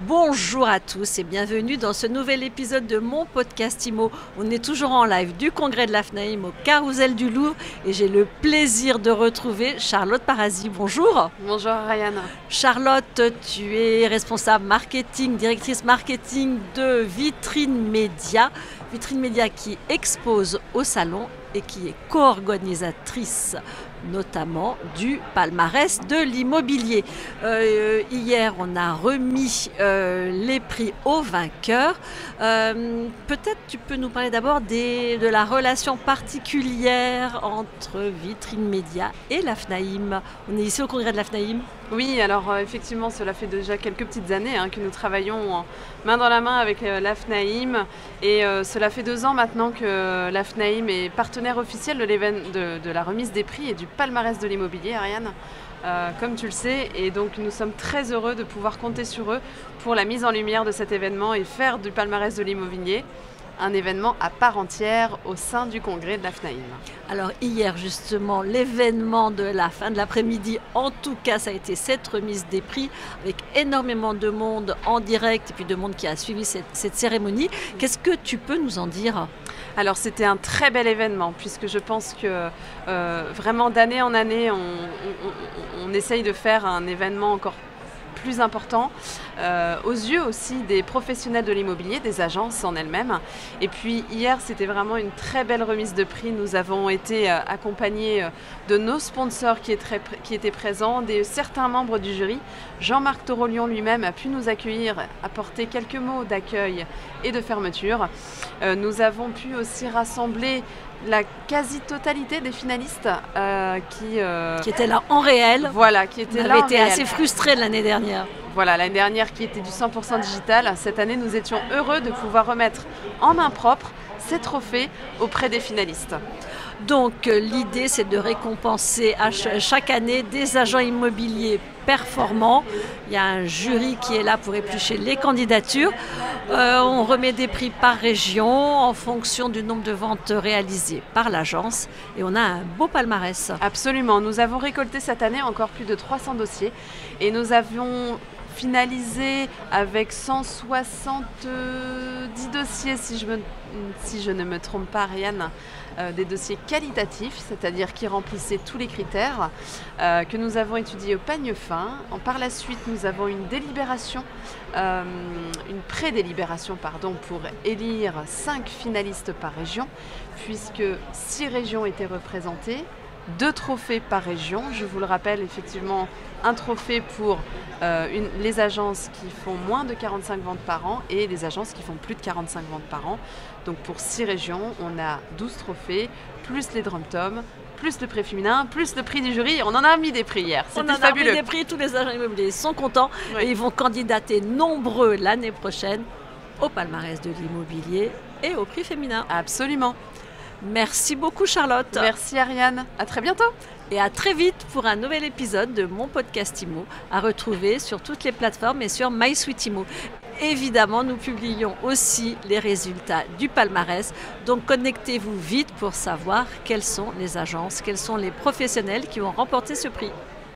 Bonjour à tous et bienvenue dans ce nouvel épisode de mon podcast IMO. On est toujours en live du congrès de la FNAIM au Carrousel du Louvre et j'ai le plaisir de retrouver Charlotte Parasi. Bonjour. Bonjour Ariane. Charlotte, tu es responsable marketing, directrice marketing de Vitrine Média. Vitrine Média qui expose au salon et qui est co-organisatrice notamment du palmarès de l'immobilier. Hier, on a remis les prix aux vainqueurs. Peut-être tu peux nous parler d'abord de la relation particulière entre Vitrine Média et la FNAIM. On est ici au congrès de la FNAIM. Oui, alors effectivement, cela fait déjà quelques petites années que nous travaillons main dans la main avec la FNAIM et cela fait 2 ans maintenant que la FNAIM est partenaire officiel de la remise des prix et du palmarès de l'immobilier, Ariane, comme tu le sais, et donc nous sommes très heureux de pouvoir compter sur eux pour la mise en lumière de cet événement et faire du palmarès de l'immobilier un événement à part entière au sein du congrès de la FNAIM. Alors hier justement, l'événement de la fin de l'après-midi, en tout cas ça a été cette remise des prix avec énormément de monde en direct et puis de monde qui a suivi cette cérémonie. Qu'est-ce que tu peux nous en dire ? Alors c'était un très bel événement puisque je pense que vraiment d'année en année on essaye de faire un événement encore plus important aux yeux aussi des professionnels de l'immobilier, des agences en elles-mêmes. Et puis hier, c'était vraiment une très belle remise de prix. Nous avons été accompagnés de nos sponsors qui étaient présents, certains membres du jury. Jean-Marc Torolion lui-même a pu nous accueillir, apporter quelques mots d'accueil et de fermeture. Nous avons pu aussi rassembler la quasi-totalité des finalistes qui étaient là en réel. Voilà, qui étaient là. On avait été assez frustrés l'année dernière. Voilà, l'année dernière qui était du 100% digital. Cette année, nous étions heureux de pouvoir remettre en main propre ces trophées auprès des finalistes. Donc l'idée, c'est de récompenser chaque année des agents immobiliers performants. Il y a un jury qui est là pour éplucher les candidatures. On remet des prix par région en fonction du nombre de ventes réalisées par l'agence et on a un beau palmarès. Absolument, nous avons récolté cette année encore plus de 300 dossiers et nous avions finalisé avec 170 dossiers, si je ne me trompe pas, Ariane, des dossiers qualitatifs, c'est-à-dire qui remplissaient tous les critères, que nous avons étudiés au peigne fin. Par la suite, nous avons une délibération, une pré-délibération, pour élire 5 finalistes par région, puisque 6 régions étaient représentées. 2 trophées par région, je vous le rappelle, effectivement, un trophée pour les agences qui font moins de 45 ventes par an et les agences qui font plus de 45 ventes par an. Donc pour 6 régions, on a 12 trophées, plus les drum-toms, plus le prix féminin, plus le prix du jury. On en a mis des prix hier, c'était fabuleux. On en a mis des prix, tous les agents immobiliers sont contents et ils vont candidater nombreux l'année prochaine au palmarès de l'immobilier et au prix féminin. Absolument. Merci beaucoup Charlotte. Merci Ariane, à très bientôt. Et à très vite pour un nouvel épisode de mon podcast IMO à retrouver sur toutes les plateformes et sur MySuite IMO. Évidemment, nous publions aussi les résultats du palmarès, donc connectez-vous vite pour savoir quelles sont les agences, quels sont les professionnels qui ont remporté ce prix.